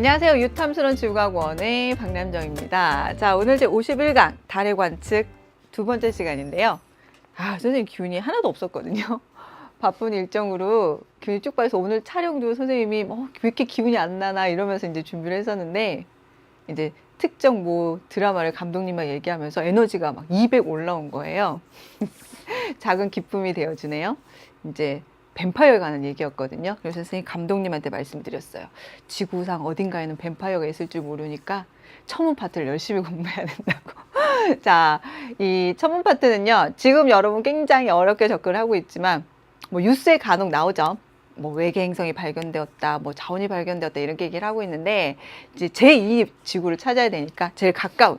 안녕하세요. 유탐스러운 지구과학원의 박남정입니다. 자, 오늘 제 51강 달의 관측 두 번째 시간인데요. 선생님 기운이 하나도 없었거든요. 바쁜 일정으로 기운이 쭉 빠져서 오늘 촬영도 선생님이 왜 이렇게 기운이 안 나나 이러면서 이제 준비를 했었는데, 이제 특정 드라마를 감독님과 얘기하면서 에너지가 막 200 올라온 거예요. 작은 기쁨이 되어주네요. 이제 뱀파이어에 관한 얘기였거든요. 그래서 선생님 감독님한테 말씀드렸어요. 지구상 어딘가에는 뱀파이어가 있을 줄 모르니까 첨음 파트를 열심히 공부해야 된다고. 자, 이 첨음 파트는요, 지금 여러분 굉장히 어렵게 접근을 하고 있지만, 뉴스에 간혹 나오죠. 외계 행성이 발견되었다, 자원이 발견되었다, 이렇게 얘기를 하고 있는데, 이제 제2 지구를 찾아야 되니까 제일 가까운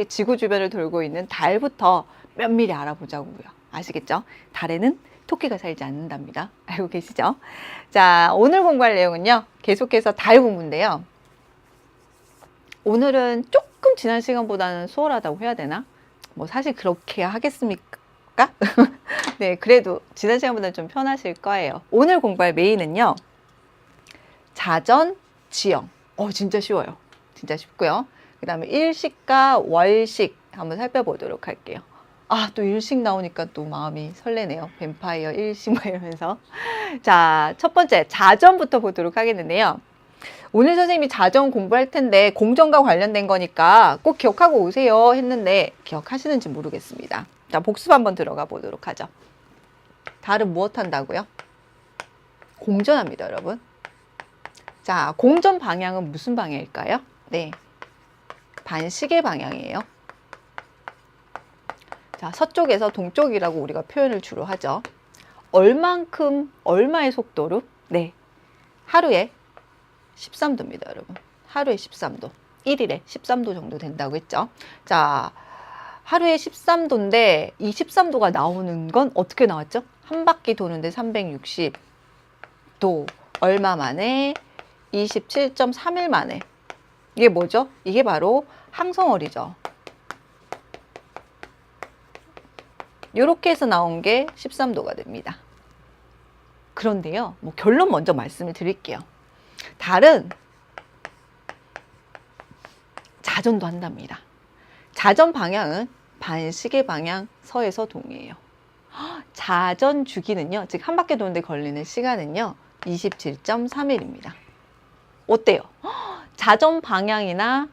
지구 주변을 돌고 있는 달부터 면밀히 알아보자고요. 아시겠죠? 달에는 토끼가 살지 않는답니다. 알고 계시죠? 자, 오늘 공부할 내용은요, 계속해서 달 공부인데요. 오늘은 조금 지난 시간보다는 수월하다고 해야 되나? 사실 그렇게 하겠습니까? 네, 그래도 지난 시간보다는 좀 편하실 거예요. 오늘 공부할 메인은요, 자전, 지형. 진짜 쉬워요. 진짜 쉽고요. 그 다음에 일식과 월식 한번 살펴보도록 할게요. 또 일식 나오니까 또 마음이 설레네요. 뱀파이어 일식 이러면서. 자, 첫 번째 자전부터 보도록 하겠는데요. 오늘 선생님이 자전 공부할 텐데 공전과 관련된 거니까 꼭 기억하고 오세요 했는데 기억하시는지 모르겠습니다. 자, 복습 한번 들어가 보도록 하죠. 달은 무엇 한다고요? 공전합니다, 여러분. 자, 공전 방향은 무슨 방향일까요? 네, 반시계 방향이에요. 자, 서쪽에서 동쪽이라고 우리가 표현을 주로 하죠. 얼마의 속도로? 네, 하루에 13도입니다, 여러분. 하루에 13도. 1일에 13도 정도 된다고 했죠. 자, 하루에 13도인데 이 13도가 나오는 건 어떻게 나왔죠? 한 바퀴 도는데 360도. 얼마 만에? 27.3일 만에. 이게 뭐죠? 이게 바로 항성월이죠. 이렇게 해서 나온 게 13도가 됩니다. 그런데요, 결론 먼저 말씀을 드릴게요. 달은 자전도 한답니다. 자전 방향은 반시계 방향 서에서 동이에요. 자전 주기는요, 즉 한 바퀴 도는데 걸리는 시간은요, 27.3일입니다. 어때요? 자전 방향이나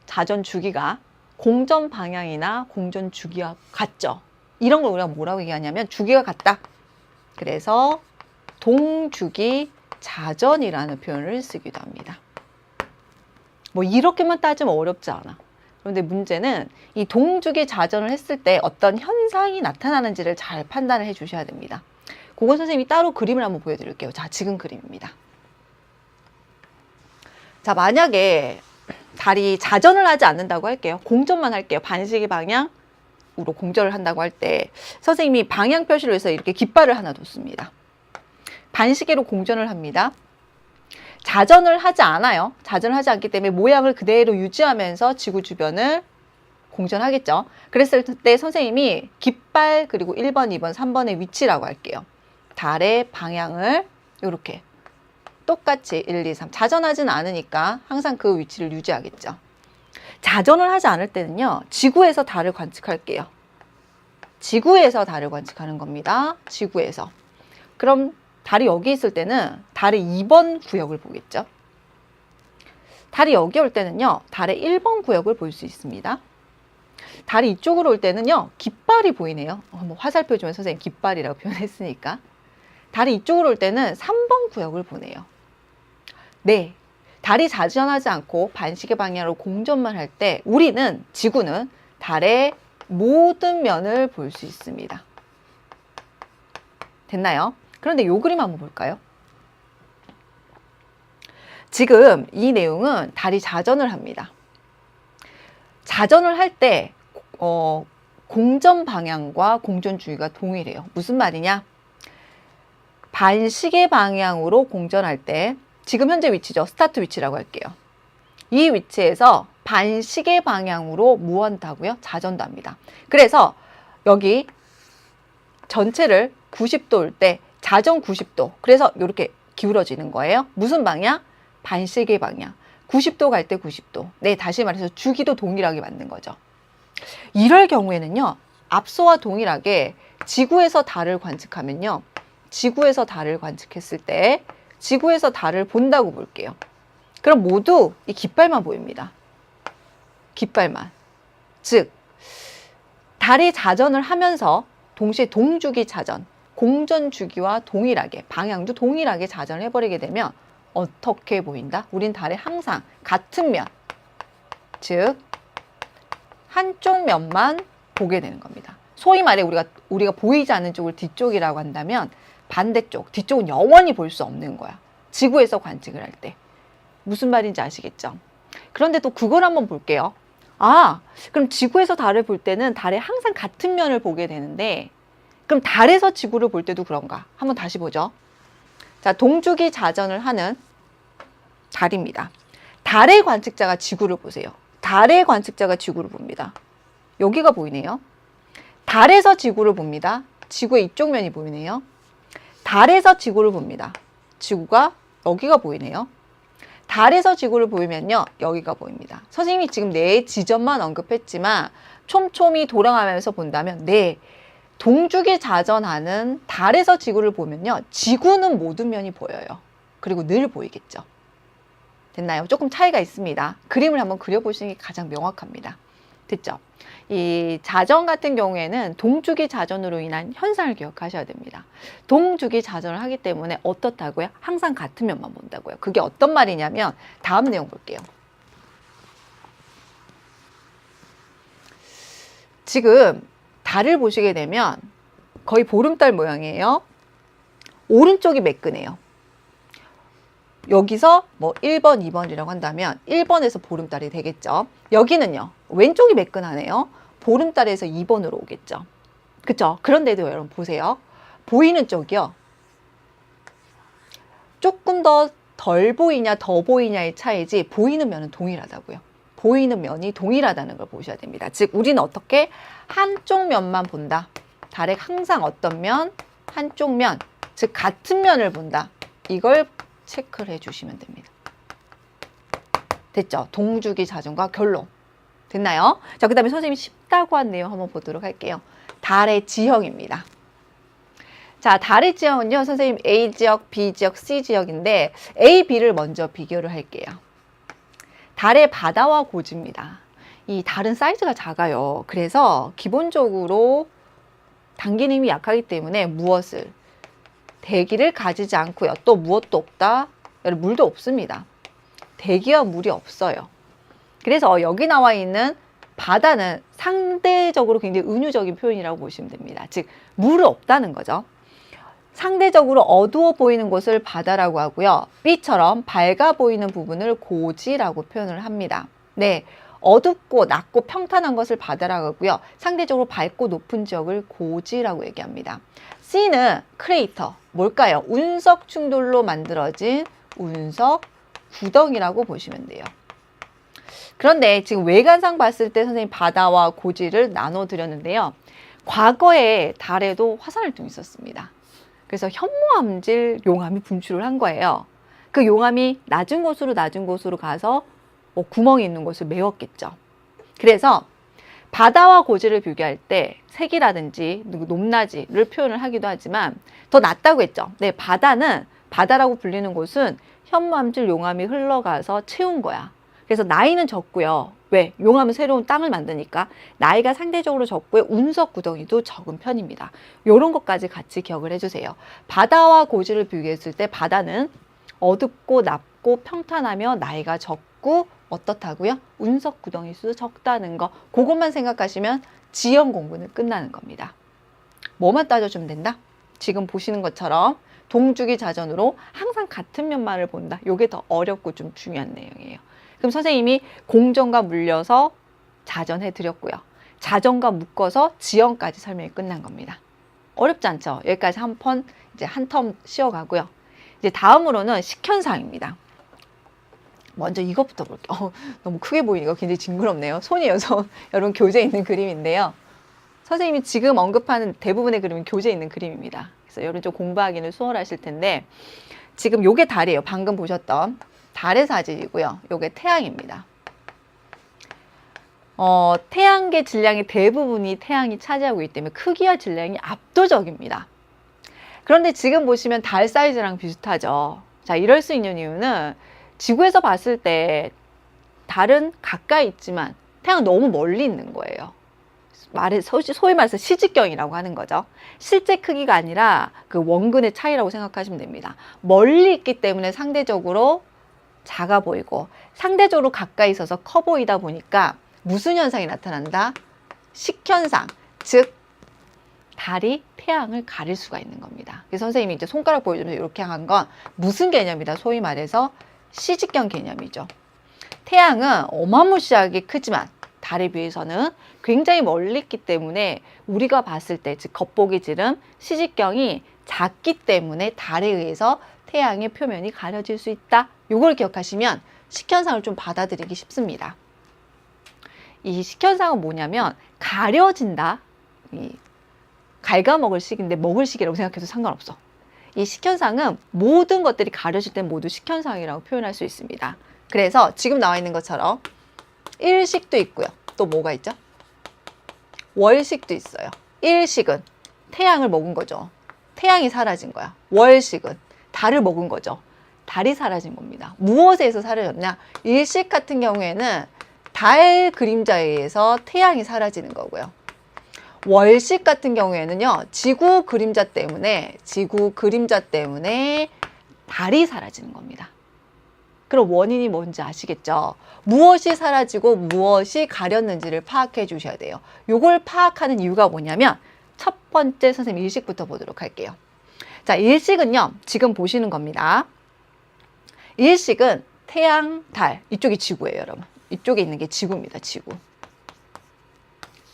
자전 주기가 공전 방향이나 공전 주기와 같죠? 이런 걸 우리가 뭐라고 얘기하냐면 주기가 같다. 그래서 동주기 자전이라는 표현을 쓰기도 합니다. 이렇게만 따지면 어렵지 않아. 그런데 문제는 이 동주기 자전을 했을 때 어떤 현상이 나타나는지를 잘 판단을 해 주셔야 됩니다. 그건 선생님이 따로 그림을 한번 보여드릴게요. 자, 지금 그림입니다. 자, 만약에 달이 자전을 하지 않는다고 할게요. 공전만 할게요. 반시계 방향으로 공전을 한다고 할 때 선생님이 방향 표시를 해서 이렇게 깃발을 하나 뒀습니다. 반시계로 공전을 합니다. 자전을 하지 않아요. 자전을 하지 않기 때문에 모양을 그대로 유지하면서 지구 주변을 공전하겠죠. 그랬을 때 선생님이 깃발 그리고 1번, 2번, 3번의 위치라고 할게요. 달의 방향을 이렇게 똑같이 1, 2, 3 자전하진 않으니까 항상 그 위치를 유지하겠죠. 자전을 하지 않을 때는요, 지구에서 달을 관측할게요. 지구에서 달을 관측하는 겁니다. 지구에서. 그럼 달이 여기 있을 때는 달의 2번 구역을 보겠죠. 달이 여기 올 때는요, 달의 1번 구역을 볼 수 있습니다. 달이 이쪽으로 올 때는요, 깃발이 보이네요. 화살표 주면 선생님 깃발이라고 표현했으니까. 달이 이쪽으로 올 때는 3번 구역을 보네요. 네, 달이 자전하지 않고 반시계 방향으로 공전만 할 때 우리는, 지구는 달의 모든 면을 볼 수 있습니다. 됐나요? 그런데 요 그림 한번 볼까요? 지금 이 내용은 달이 자전을 합니다. 자전을 할 때 공전 방향과 공전 주기가 동일해요. 무슨 말이냐? 반시계 방향으로 공전할 때 지금 현재 위치죠. 스타트 위치라고 할게요. 이 위치에서 반시계 방향으로 무한다고요? 자전도 합니다. 그래서 여기 전체를 90도일 때 자전 90도. 그래서 이렇게 기울어지는 거예요. 무슨 방향? 반시계 방향. 90도 갈 때 90도. 네, 다시 말해서 주기도 동일하게 맞는 거죠. 이럴 경우에는요, 앞서와 동일하게 지구에서 달을 관측하면요, 지구에서 달을 관측했을 때 지구에서 달을 본다고 볼게요. 그럼 모두 이 깃발만 보입니다. 깃발만. 즉, 달이 자전을 하면서 동시에 동주기 자전, 공전 주기와 동일하게, 방향도 동일하게 자전을 해버리게 되면 어떻게 보인다? 우린 달에 항상 같은 면, 즉 한쪽 면만 보게 되는 겁니다. 소위 말해 우리가 보이지 않는 쪽을 뒤쪽이라고 한다면 반대쪽, 뒤쪽은 영원히 볼 수 없는 거야. 지구에서 관측을 할 때. 무슨 말인지 아시겠죠? 그런데 또 그걸 한번 볼게요. 아, 그럼 지구에서 달을 볼 때는 달에 항상 같은 면을 보게 되는데, 그럼 달에서 지구를 볼 때도 그런가? 한번 다시 보죠. 자, 동주기 자전을 하는 달입니다. 달의 관측자가 지구를 보세요. 달의 관측자가 지구를 봅니다. 여기가 보이네요. 달에서 지구를 봅니다. 지구의 이쪽 면이 보이네요. 달에서 지구를 봅니다. 지구가 여기가 보이네요. 달에서 지구를 보이면요, 여기가 보입니다. 선생님이 지금 네 지점만 언급했지만 촘촘히 돌아가면서 본다면 네, 동주기 자전하는 달에서 지구를 보면요, 지구는 모든 면이 보여요. 그리고 늘 보이겠죠. 됐나요? 조금 차이가 있습니다. 그림을 한번 그려보시는 게 가장 명확합니다. 됐죠? 이 자전 같은 경우에는 동주기 자전으로 인한 현상을 기억하셔야 됩니다. 동주기 자전을 하기 때문에 어떻다고요? 항상 같은 면만 본다고요. 그게 어떤 말이냐면 다음 내용 볼게요. 지금 달을 보시게 되면 거의 보름달 모양이에요. 오른쪽이 매끈해요. 여기서 뭐 1번, 2번이라고 한다면 1번에서 보름달이 되겠죠. 여기는요, 왼쪽이 매끈하네요. 보름달에서 2번으로 오겠죠. 그쵸? 그런데도 여러분 보세요. 보이는 쪽이요, 조금 더 덜 보이냐 더 보이냐의 차이지 보이는 면은 동일하다고요. 보이는 면이 동일하다는 걸 보셔야 됩니다. 즉 우리는 어떻게 한쪽 면만 본다. 달에 항상 어떤 면? 한쪽 면, 즉 같은 면을 본다. 이걸 체크를 해주시면 됩니다. 됐죠? 동주기 자전과 결론. 됐나요? 자, 그 다음에 선생님이 쉽다고 한 내용 한번 보도록 할게요. 달의 지형입니다. 자, 달의 지형은요, 선생님 A 지역, B 지역, C 지역인데 A, B를 먼저 비교를 할게요. 달의 바다와 고지입니다. 이 달은 사이즈가 작아요. 그래서 기본적으로 당기는 힘이 약하기 때문에 무엇을? 대기를 가지지 않고요. 또 무엇도 없다? 물도 없습니다. 대기와 물이 없어요. 그래서 여기 나와 있는 바다는 상대적으로 굉장히 은유적인 표현이라고 보시면 됩니다. 즉 물이 없다는 거죠. 상대적으로 어두워 보이는 곳을 바다라고 하고요. B처럼 밝아 보이는 부분을 고지라고 표현을 합니다. 네, 어둡고 낮고 평탄한 것을 바다라고 하고요. 상대적으로 밝고 높은 지역을 고지라고 얘기합니다. C는 크레이터, 뭘까요? 운석 충돌로 만들어진 운석 구덩이라고 보시면 돼요. 그런데 지금 외관상 봤을 때 선생님 바다와 고지를 나눠 드렸는데요. 과거에 달에도 화산활동이 있었습니다. 그래서 현무암질 용암이 분출을 한 거예요. 그 용암이 낮은 곳으로 가서 뭐 구멍이 있는 곳을 메웠겠죠. 그래서 바다와 고지를 비교할 때 색이라든지 높낮이를 표현을 하기도 하지만 더 낮다고 했죠. 네, 바다는, 바다라고 불리는 곳은 현무암질 용암이 흘러가서 채운 거야. 그래서 나이는 적고요. 왜? 용암은 새로운 땅을 만드니까 나이가 상대적으로 적고요. 운석 구덩이도 적은 편입니다. 이런 것까지 같이 기억을 해주세요. 바다와 고지를 비교했을 때 바다는 어둡고 낮고 평탄하며 나이가 적고 어떻다고요? 운석 구덩이 수도 적다는 거. 그것만 생각하시면 지형 공부는 끝나는 겁니다. 뭐만 따져주면 된다? 지금 보시는 것처럼 동주기 자전으로 항상 같은 면만을 본다. 이게 더 어렵고 좀 중요한 내용이에요. 그럼 선생님이 공전과 물려서 자전해 드렸고요. 자전과 묶어서 지형까지 설명이 끝난 겁니다. 어렵지 않죠? 여기까지 한 텀 쉬어가고요. 이제 다음으로는 식현상입니다. 먼저 이것부터 볼게요. 너무 크게 보이니까 굉장히 징그럽네요. 손이 여기서 여러분 교재에 있는 그림인데요. 선생님이 지금 언급하는 대부분의 그림은 교재에 있는 그림입니다. 그래서 여러분 좀 공부하기는 수월하실 텐데 지금 요게 달이에요. 방금 보셨던 달의 사진이고요. 요게 태양입니다. 태양계 질량의 대부분이 태양이 차지하고 있기 때문에 크기와 질량이 압도적입니다. 그런데 지금 보시면 달 사이즈랑 비슷하죠. 자, 이럴 수 있는 이유는 지구에서 봤을 때 달은 가까이 있지만 태양은 너무 멀리 있는 거예요. 소위 말해서 시직경이라고 하는 거죠. 실제 크기가 아니라 그 원근의 차이라고 생각하시면 됩니다. 멀리 있기 때문에 상대적으로 작아 보이고 상대적으로 가까이 있어서 커 보이다 보니까 무슨 현상이 나타난다? 식현상, 즉 달이 태양을 가릴 수가 있는 겁니다. 그래서 선생님이 이제 손가락 보여주면서 이렇게 한 건 무슨 개념이다? 소위 말해서 시직경 개념이죠. 태양은 어마무시하게 크지만 달에 비해서는 굉장히 멀리 있기 때문에 우리가 봤을 때, 즉 겉보기 지름 시직경이 작기 때문에 달에 의해서 태양의 표면이 가려질 수 있다. 요걸 기억하시면 식현상을 좀 받아들이기 쉽습니다. 이 식현상은 뭐냐면 가려진다. 갉아먹을 시기인데 먹을 시기라고 생각해도 상관없어. 이 식현상은 모든 것들이 가려질 땐 모두 식현상이라고 표현할 수 있습니다. 그래서 지금 나와 있는 것처럼 일식도 있고요. 또 뭐가 있죠? 월식도 있어요. 일식은 태양을 먹은 거죠. 태양이 사라진 거야. 월식은 달을 먹은 거죠. 달이 사라진 겁니다. 무엇에서 사라졌냐? 일식 같은 경우에는 달 그림자에 의해서 태양이 사라지는 거고요. 월식 같은 경우에는요, 지구 그림자 때문에 달이 사라지는 겁니다. 그럼 원인이 뭔지 아시겠죠? 무엇이 사라지고 무엇이 가렸는지를 파악해 주셔야 돼요. 요걸 파악하는 이유가 뭐냐면 첫 번째 선생님 일식부터 보도록 할게요. 자, 일식은요, 지금 보시는 겁니다. 일식은 태양, 달, 이쪽이 지구예요, 여러분. 이쪽에 있는 게 지구입니다, 지구.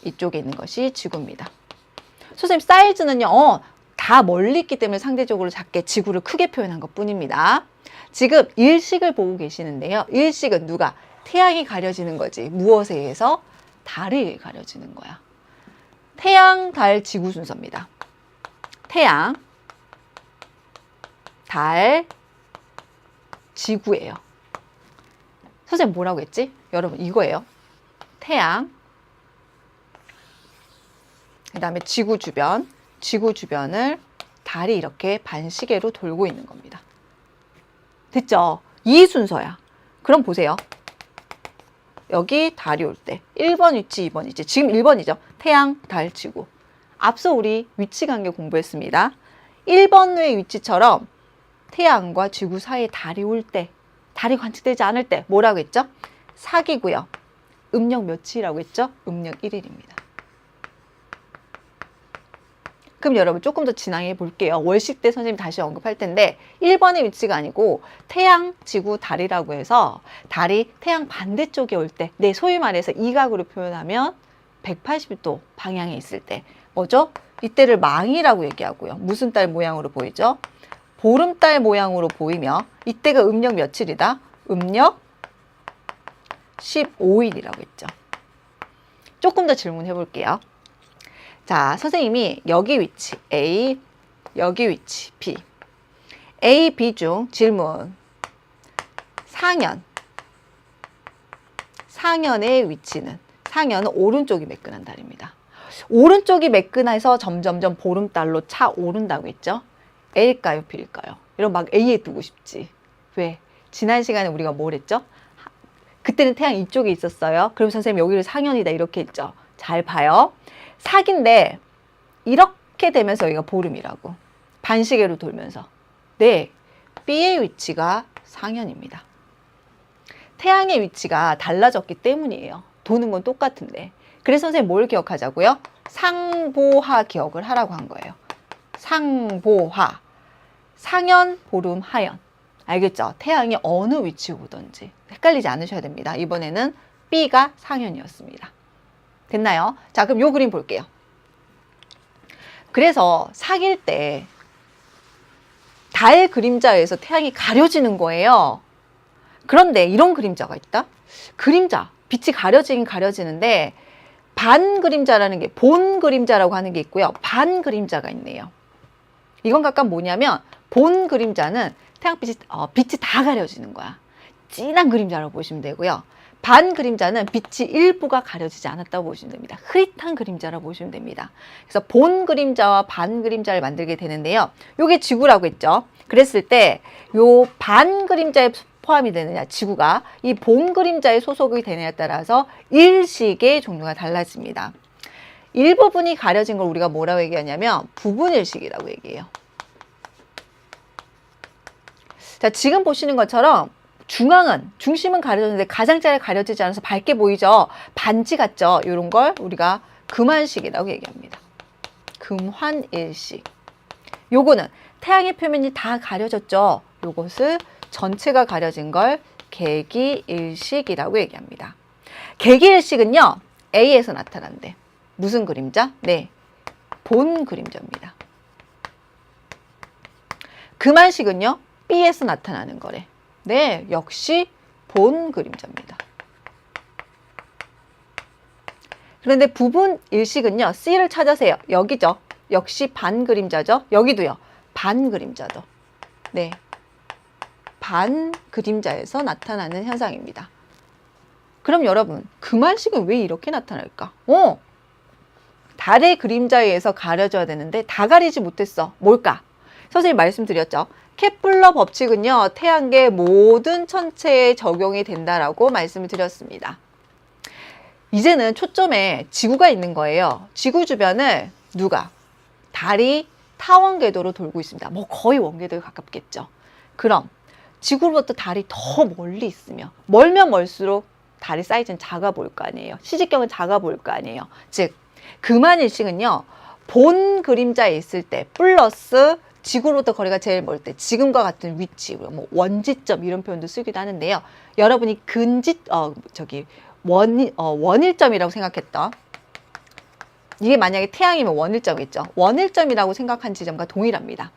이쪽에 있는 것이 지구입니다. 선생님 사이즈는요, 다 멀리 있기 때문에 상대적으로 작게 지구를 크게 표현한 것 뿐입니다. 지금 일식을 보고 계시는데요. 일식은 누가? 태양이 가려지는 거지. 무엇에 의해서? 달에 의해 가려지는 거야. 태양, 달, 지구 순서입니다. 태양, 달, 지구예요. 선생님 뭐라고 했지? 여러분 이거예요. 태양, 그 다음에 지구 주변을 달이 이렇게 반시계로 돌고 있는 겁니다. 됐죠? 이 순서야. 그럼 보세요. 여기 달이 올 때 1번 위치, 2번 위치. 지금 1번이죠. 태양, 달, 지구. 앞서 우리 위치 관계 공부했습니다. 1번의 위치처럼 태양과 지구 사이에 달이 올 때, 달이 관측되지 않을 때 뭐라고 했죠? 사기고요. 음력 며칠이라고 했죠? 음력 1일입니다. 그럼 여러분 조금 더 진행해 볼게요. 월식 때 선생님이 다시 언급할 텐데 1번의 위치가 아니고 태양, 지구, 달이라고 해서 달이 태양 반대쪽에 올 때, 네, 소위 말해서 이각으로 표현하면 180도 방향에 있을 때 뭐죠? 이때를 망이라고 얘기하고요. 무슨 달 모양으로 보이죠? 보름달 모양으로 보이며 이때가 음력 며칠이다? 음력 15일이라고 했죠. 조금 더 질문해 볼게요. 자, 선생님이 여기 위치 A, 여기 위치 B. A, B 중 질문. 상현의 위치는, 상현은 오른쪽이 매끈한 달입니다. 오른쪽이 매끈해서 점점점 보름달로 차오른다고 했죠. A일까요? B일까요? 이런 막 A에 두고 싶지. 왜? 지난 시간에 우리가 뭘 했죠? 그때는 태양이 이쪽에 있었어요. 그럼 선생님 여기를 상현이다 이렇게 했죠. 잘 봐요. 사기인데 이렇게 되면서 여기가 보름이라고. 반시계로 돌면서. 네, B의 위치가 상현입니다. 태양의 위치가 달라졌기 때문이에요. 도는 건 똑같은데. 그래서 선생님 뭘 기억하자고요? 상보하 기억을 하라고 한 거예요. 상보하. 상현, 보름, 하현. 알겠죠? 태양이 어느 위치에 오든지 헷갈리지 않으셔야 됩니다. 이번에는 B가 상현이었습니다. 됐나요? 자, 그럼 요 그림 볼게요. 그래서 사귈 때 달 그림자에서 태양이 가려지는 거예요. 그런데 이런 그림자가 있다? 그림자, 빛이 가려지긴 가려지는데 반 그림자라는 게, 본 그림자라고 하는 게 있고요. 반 그림자가 있네요. 이건 각각 뭐냐면 본 그림자는 태양빛이 빛이 다 가려지는 거야. 진한 그림자라고 보시면 되고요. 반 그림자는 빛이 일부가 가려지지 않았다고 보시면 됩니다. 흐릿한 그림자라고 보시면 됩니다. 그래서 본 그림자와 반 그림자를 만들게 되는데요. 요게 지구라고 했죠. 그랬을 때 요 반 그림자에 포함이 되느냐, 지구가 이 본 그림자에 소속이 되느냐에 따라서 일식의 종류가 달라집니다. 일부분이 가려진 걸 우리가 뭐라고 얘기하냐면 부분일식이라고 얘기해요. 자, 지금 보시는 것처럼 중심은 가려졌는데 가장자리 가려지지 않아서 밝게 보이죠. 반지 같죠. 이런 걸 우리가 금환식이라고 얘기합니다. 금환일식. 요거는 태양의 표면이 다 가려졌죠. 요것을 전체가 가려진 걸 개기일식이라고 얘기합니다. 개기일식은요, A에서 나타난대. 무슨 그림자? 네, 본 그림자입니다. 금환식은요, B에서 나타나는 거래. 네, 역시 본 그림자입니다. 그런데 부분 일식은요, C를 찾으세요. 여기죠. 역시 반 그림자죠. 여기도요, 반 그림자죠. 네, 반 그림자에서 나타나는 현상입니다. 그럼 여러분, 금환식은 왜 이렇게 나타날까? 달의 그림자에 의해서 가려져야 되는데 다 가리지 못했어. 뭘까? 선생님 말씀드렸죠. 케플러 법칙은요, 태양계 모든 천체에 적용이 된다라고 말씀을 드렸습니다. 이제는 초점에 지구가 있는 거예요. 지구 주변을 누가? 달이 타원 궤도로 돌고 있습니다. 뭐 거의 원궤도에 가깝겠죠. 그럼 지구로부터 달이 더 멀리 있으며 멀면 멀수록 달의 사이즈는 작아 보일 거 아니에요. 시직경은 작아 보일 거 아니에요. 즉 금환일식은요, 본 그림자에 있을 때 플러스 지구로부터 거리가 제일 멀 때 지금과 같은 위치, 뭐 원지점 이런 표현도 쓰기도 하는데요. 여러분이 원일점이라고 생각했던, 이게 만약에 태양이면 원일점이겠죠. 원일점이라고 생각한 지점과 동일합니다.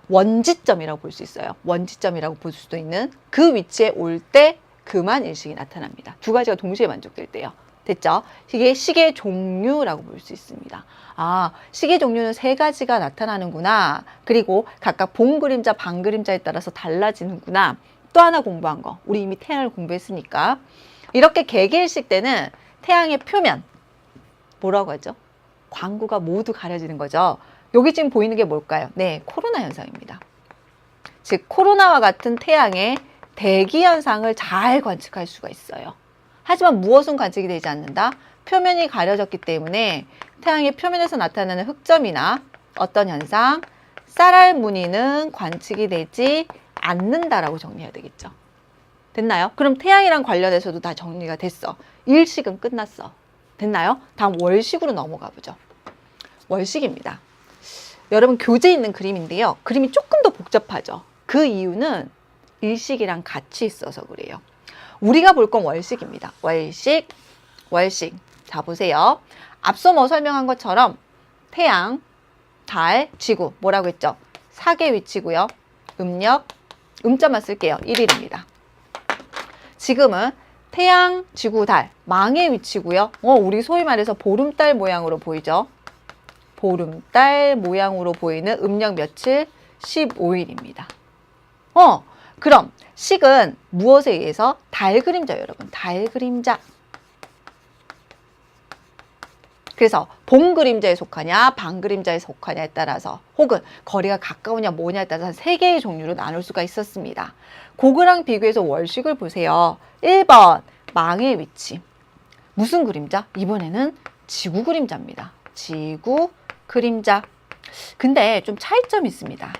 원지점이라고 볼 수 있어요. 원지점이라고 볼 수도 있는 그 위치에 올 때 금환일식이 나타납니다. 두 가지가 동시에 만족될 때요. 됐죠? 이게 시계 종류라고 볼 수 있습니다. 아, 시계 종류는 세 가지가 나타나는구나. 그리고 각각 본 그림자, 반 그림자에 따라서 달라지는구나. 또 하나 공부한 거. 우리 이미 태양을 공부했으니까. 이렇게 개개일식 때는 태양의 표면, 뭐라고 하죠? 광구가 모두 가려지는 거죠. 여기 지금 보이는 게 뭘까요? 네, 코로나 현상입니다. 즉, 코로나와 같은 태양의 대기 현상을 잘 관측할 수가 있어요. 하지만 무엇은 관측이 되지 않는다? 표면이 가려졌기 때문에 태양의 표면에서 나타나는 흑점이나 어떤 현상, 쌀알 무늬는 관측이 되지 않는다라고 정리해야 되겠죠. 됐나요? 그럼 태양이랑 관련해서도 다 정리가 됐어. 일식은 끝났어. 됐나요? 다음 월식으로 넘어가 보죠. 월식입니다. 여러분 교재에 있는 그림인데요. 그림이 조금 더 복잡하죠. 그 이유는 일식이랑 같이 있어서 그래요. 우리가 볼 건 월식입니다. 월식. 자, 보세요. 앞서 뭐 설명한 것처럼 태양, 달, 지구 뭐라고 했죠? 사계 위치고요. 음력, 음자만 쓸게요. 1일입니다. 지금은 태양, 지구, 달, 망의 위치고요. 우리 소위 말해서 보름달 모양으로 보이죠? 보름달 모양으로 보이는 음력 며칠? 15일입니다. 그럼 식은 무엇에 의해서? 달 그림자, 여러분. 달 그림자. 그래서 본 그림자에 속하냐, 반 그림자에 속하냐에 따라서, 혹은 거리가 가까우냐 뭐냐에 따라서 세 개의 종류로 나눌 수가 있었습니다. 그거랑 비교해서 월식을 보세요. 1번 망의 위치. 무슨 그림자? 이번에는 지구 그림자입니다. 지구 그림자. 근데 좀 차이점이 있습니다.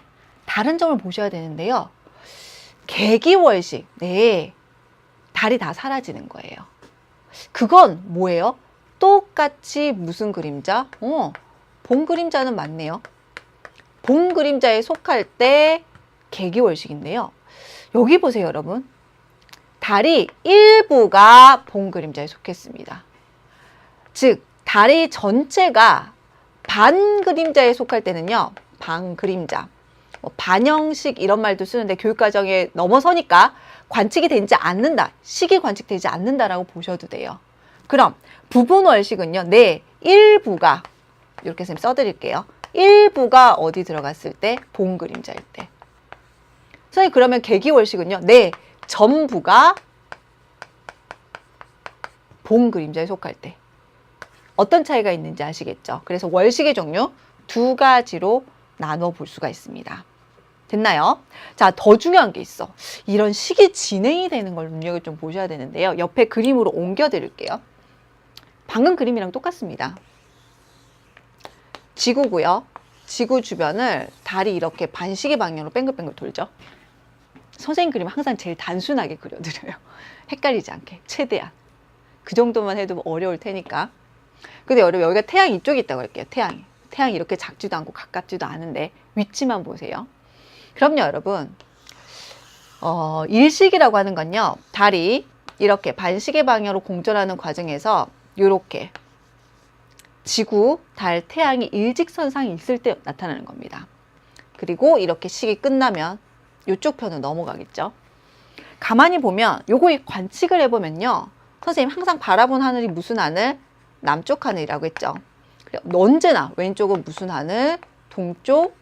다른 점을 보셔야 되는데요. 개기월식. 네, 달이 다 사라지는 거예요. 그건 뭐예요? 똑같이 무슨 그림자? 본 그림자는 맞네요. 본 그림자에 속할 때 개기월식인데요. 여기 보세요, 여러분. 달이 일부가 본 그림자에 속했습니다. 즉, 달이 전체가 반 그림자에 속할 때는요, 반 그림자. 반영식 이런 말도 쓰는데 교육과정에 넘어서니까 관측이 되지 않는다. 식이 관측되지 않는다라고 보셔도 돼요. 그럼 부분월식은요. 네, 일부가 이렇게 선생님 써드릴게요. 일부가 어디 들어갔을 때? 본 그림자일 때. 선생님 그러면 개기월식은요. 네, 전부가 본 그림자에 속할 때 어떤 차이가 있는지 아시겠죠? 그래서 월식의 종류 두 가지로 나눠 볼 수가 있습니다. 됐나요? 자, 더 중요한 게 있어. 이런 식이 진행이 되는 걸 눈여겨 좀 보셔야 되는데요. 옆에 그림으로 옮겨 드릴게요. 방금 그림이랑 똑같습니다. 지구고요. 지구 주변을 달이 이렇게 반시계 방향으로 뱅글뱅글 돌죠. 선생님 그림 항상 제일 단순하게 그려드려요. 헷갈리지 않게 최대한. 그 정도만 해도 어려울 테니까. 근데 여러분 여기가 태양이 이쪽에 있다고 할게요. 태양이 이렇게 작지도 않고 가깝지도 않은데 위치만 보세요. 그럼요 여러분 일식이라고 하는 건요, 달이 이렇게 반시계 방향으로 공전하는 과정에서 이렇게 지구, 달, 태양이 일직선상에 있을 때 나타나는 겁니다. 그리고 이렇게 식이 끝나면 이쪽 편으로 넘어가겠죠. 가만히 보면 요거 관측을 해보면요, 선생님 항상 바라본 하늘이 무슨 하늘? 남쪽 하늘이라고 했죠. 언제나 왼쪽은 무슨 하늘? 동쪽,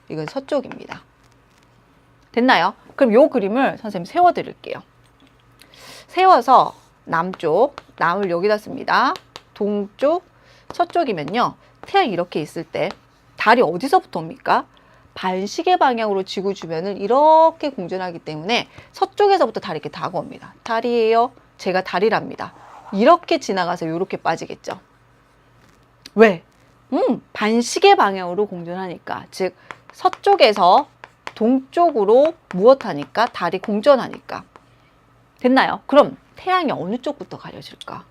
이건 서쪽입니다. 됐나요? 그럼 요 그림을 선생님 세워 드릴게요. 세워서 남쪽, 남을 여기다 씁니다. 동쪽, 서쪽이면요, 태양이 이렇게 있을 때 달이 어디서부터 옵니까? 반시계 방향으로 지구 주변을 이렇게 공전하기 때문에 서쪽에서부터 달이 이렇게 다가옵니다. 달이에요. 제가 달이랍니다. 이렇게 지나가서 이렇게 빠지겠죠. 왜? 반시계 방향으로 공전하니까, 즉 서쪽에서 동쪽으로 무엇하니까? 달이 공전하니까. 됐나요? 그럼 태양이 어느 쪽부터 가려질까?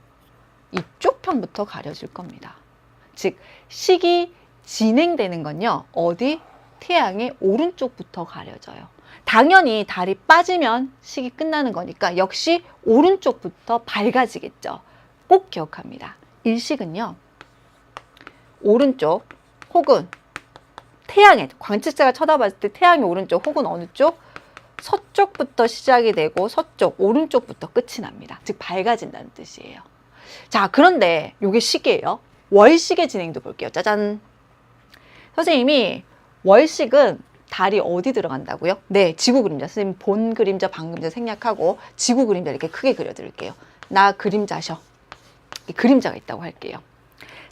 이쪽 편부터 가려질 겁니다. 즉 식이 진행되는 건요, 어디? 태양의 오른쪽부터 가려져요. 당연히 달이 빠지면 식이 끝나는 거니까 역시 오른쪽부터 밝아지겠죠. 꼭 기억합니다. 일식은요, 오른쪽 혹은 태양의, 관측자가 쳐다봤을 때 태양이 오른쪽 혹은 어느 쪽? 서쪽부터 시작이 되고 서쪽, 오른쪽부터 끝이 납니다. 즉 밝아진다는 뜻이에요. 자, 그런데 이게 식이에요. 월식의 진행도 볼게요. 짜잔. 선생님이 월식은 달이 어디 들어간다고요? 네, 지구 그림자. 선생님 본 그림자, 방 그림자 생략하고 지구 그림자 이렇게 크게 그려드릴게요. 나 그림자셔. 그림자가 있다고 할게요.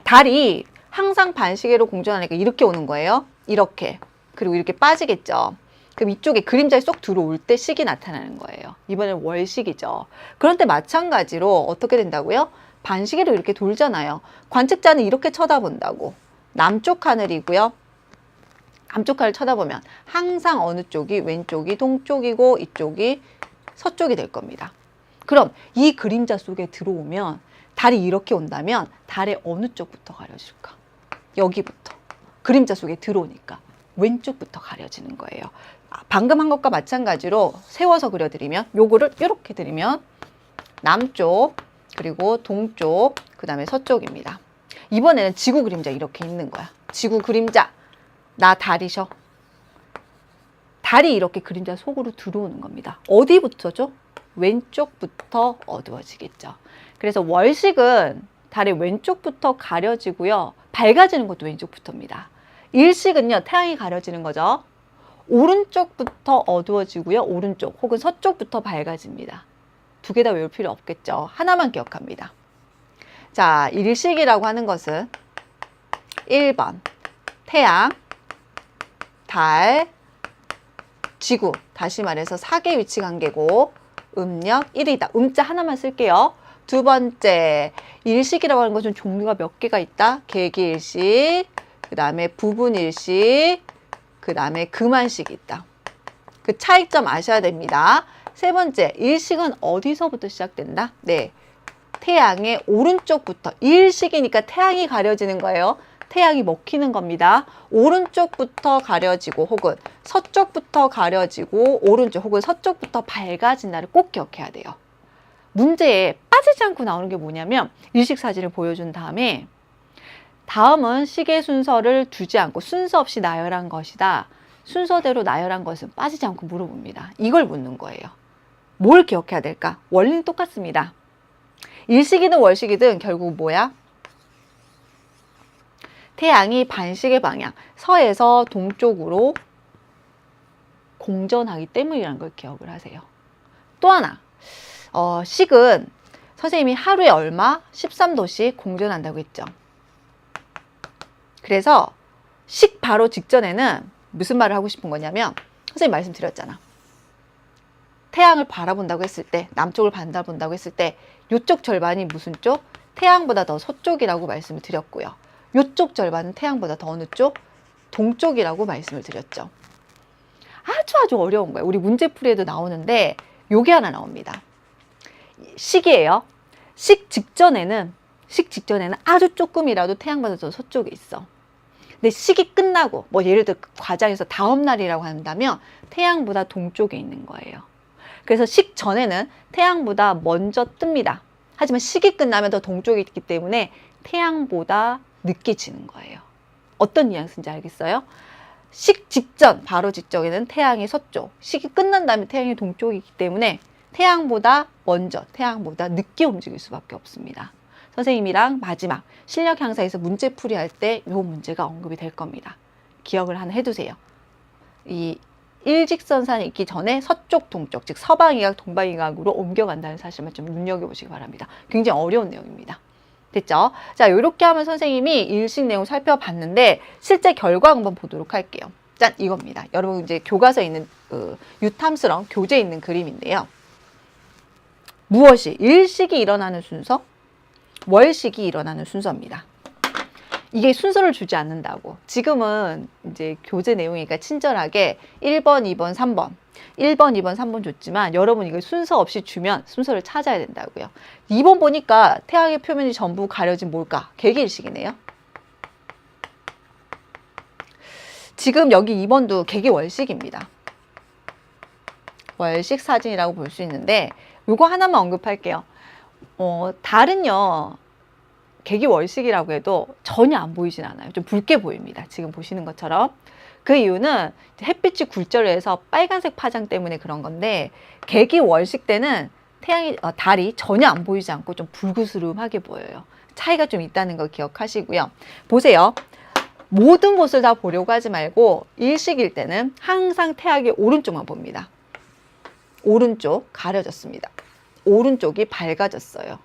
달이 항상 반시계로 공전하니까 이렇게 오는 거예요. 이렇게. 그리고 이렇게 빠지겠죠. 그럼 이쪽에 그림자에 쏙 들어올 때 식이 나타나는 거예요. 이번엔 월식이죠. 그런 때 마찬가지로 어떻게 된다고요? 반시계로 이렇게 돌잖아요. 관측자는 이렇게 쳐다본다고. 남쪽 하늘이고요. 남쪽 하늘 쳐다보면 항상 어느 쪽이 왼쪽이 동쪽이고 이쪽이 서쪽이 될 겁니다. 그럼 이 그림자 속에 들어오면 달이 이렇게 온다면 달의 어느 쪽부터 가려질까? 여기부터. 그림자 속에 들어오니까 왼쪽부터 가려지는 거예요. 방금 한 것과 마찬가지로 세워서 그려드리면, 요거를 이렇게 드리면 남쪽, 그리고 동쪽, 그 다음에 서쪽입니다. 이번에는 지구 그림자 이렇게 있는 거야. 지구 그림자, 나 달이셔. 달이 이렇게 그림자 속으로 들어오는 겁니다. 어디부터죠? 왼쪽부터 어두워지겠죠. 그래서 월식은 달의 왼쪽부터 가려지고요, 밝아지는 것도 왼쪽부터입니다. 일식은요, 태양이 가려지는 거죠. 오른쪽부터 어두워지고요, 오른쪽 혹은 서쪽부터 밝아집니다. 두 개 다 외울 필요 없겠죠. 하나만 기억합니다. 자, 일식이라고 하는 것은 1번 태양, 달, 지구, 다시 말해서 사계 위치 관계고 음력 1이다. 음자 하나만 쓸게요. 두 번째, 일식이라고 하는 것은 종류가 몇 개가 있다? 계기일식, 그 다음에 부분일식, 그 다음에 금한식이 있다. 그 차이점 아셔야 됩니다. 세 번째, 일식은 어디서부터 시작된다? 네, 태양의 오른쪽부터. 일식이니까 태양이 가려지는 거예요. 태양이 먹히는 겁니다. 오른쪽부터 가려지고 혹은 서쪽부터 가려지고 오른쪽 혹은 서쪽부터 밝아진다를 꼭 기억해야 돼요. 문제에 빠지지 않고 나오는 게 뭐냐면, 일식 사진을 보여준 다음에 다음은 시계 순서를 두지 않고 순서 없이 나열한 것이다. 순서대로 나열한 것은 빠지지 않고 물어봅니다. 이걸 묻는 거예요. 뭘 기억해야 될까? 원리는 똑같습니다. 일식이든 월식이든 결국 뭐야? 태양이 반시계 방향, 서에서 동쪽으로 공전하기 때문이라는 걸 기억을 하세요. 또 하나, 식은 선생님이 하루에 얼마? 13도씩 공전한다고 했죠. 그래서 식 바로 직전에는 무슨 말을 하고 싶은 거냐면, 선생님 말씀드렸잖아. 태양을 바라본다고 했을 때, 남쪽을 바라본다고 했을 때 이쪽 절반이 무슨 쪽? 태양보다 더 서쪽이라고 말씀을 드렸고요. 이쪽 절반은 태양보다 더 어느 쪽? 동쪽이라고 말씀을 드렸죠. 아주 어려운 거예요. 우리 문제풀이에도 나오는데 요게 하나 나옵니다. 식이에요. 식 직전에는 아주 조금이라도 태양보다 더 서쪽에 있어. 근데 식이 끝나고 뭐 예를 들어 과장에서 다음 날이라고 한다면 태양보다 동쪽에 있는 거예요. 그래서 식 전에는 태양보다 먼저 뜹니다. 하지만 식이 끝나면 더 동쪽에 있기 때문에 태양보다 늦게 지는 거예요. 어떤 뉘앙스인지 알겠어요? 식 직전, 바로 직전에는 태양이 서쪽, 식이 끝난 다음에 태양이 동쪽이기 때문에 태양보다 먼저, 태양보다 늦게 움직일 수밖에 없습니다. 선생님이랑 마지막 실력 향사에서 문제풀이 할 때 이 문제가 언급이 될 겁니다. 기억을 하나 해두세요. 이 일직선상이 있기 전에 서쪽, 동쪽, 즉 서방이각, 동방이각으로 옮겨간다는 사실만 좀 눈여겨보시기 바랍니다. 굉장히 어려운 내용입니다. 됐죠? 자, 이렇게 하면 선생님이 일식 내용 살펴봤는데 실제 결과 한번 보도록 할게요. 짠! 이겁니다. 여러분 이제 교과서에 있는 유탐스러운 교재에 있는 그림인데요. 무엇이? 일식이 일어나는 순서, 월식이 일어나는 순서입니다. 이게 순서를 주지 않는다고. 지금은 이제 교재 내용이니까 친절하게 1번, 2번, 3번 1번, 2번, 3번 줬지만 여러분 이거 순서 없이 주면 순서를 찾아야 된다고요. 2번 보니까 태양의 표면이 전부 가려진 뭘까? 개기일식이네요. 지금 여기 2번도 개기월식입니다. 월식 사진이라고 볼 수 있는데 요거 하나만 언급할게요. 달은요 개기월식이라고 해도 전혀 안 보이진 않아요. 좀 붉게 보입니다. 지금 보시는 것처럼. 그 이유는 햇빛이 굴절해서 빨간색 파장 때문에 그런 건데 개기월식 때는 달이 전혀 안 보이지 않고 좀 붉으스름하게 보여요. 차이가 좀 있다는 거 기억하시고요. 보세요. 모든 곳을 다 보려고 하지 말고 일식일 때는 항상 태양의 오른쪽만 봅니다. 오른쪽 가려졌습니다. 오른쪽이 밝아졌어요.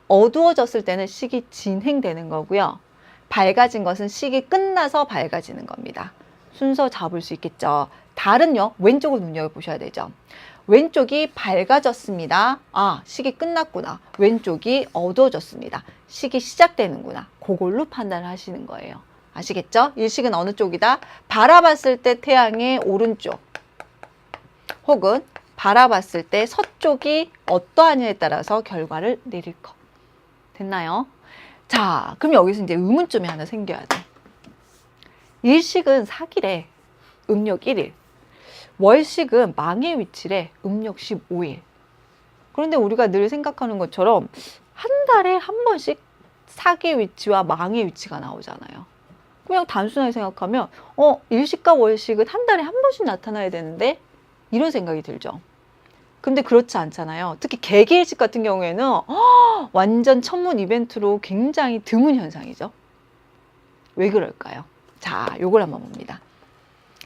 어두워졌을 때는 식이 진행되는 거고요. 밝아진 것은 식이 끝나서 밝아지는 겁니다. 순서 잡을 수 있겠죠. 달은요, 왼쪽을 눈여겨보셔야 되죠. 왼쪽이 밝아졌습니다. 아, 식이 끝났구나. 왼쪽이 어두워졌습니다. 식이 시작되는구나. 그걸로 판단을 하시는 거예요. 아시겠죠? 일식은 어느 쪽이다? 바라봤을 때 태양의 오른쪽 혹은 바라봤을 때 서쪽이 어떠하냐에 따라서 결과를 내릴 것. 됐나요? 자, 그럼 여기서 이제 의문점이 하나 생겨야 돼. 일식은 사기래, 음력 1일. 월식은 망의 위치래, 음력 15일. 그런데 우리가 늘 생각하는 것처럼 한 달에 한 번씩 사기의 위치와 망의 위치가 나오잖아요. 그냥 단순하게 생각하면 일식과 월식은 한 달에 한 번씩 나타나야 되는데 이런 생각이 들죠. 근데 그렇지 않잖아요. 특히 개기일식 같은 경우에는 완전 천문 이벤트로 굉장히 드문 현상이죠. 왜 그럴까요? 자, 요걸 한번 봅니다.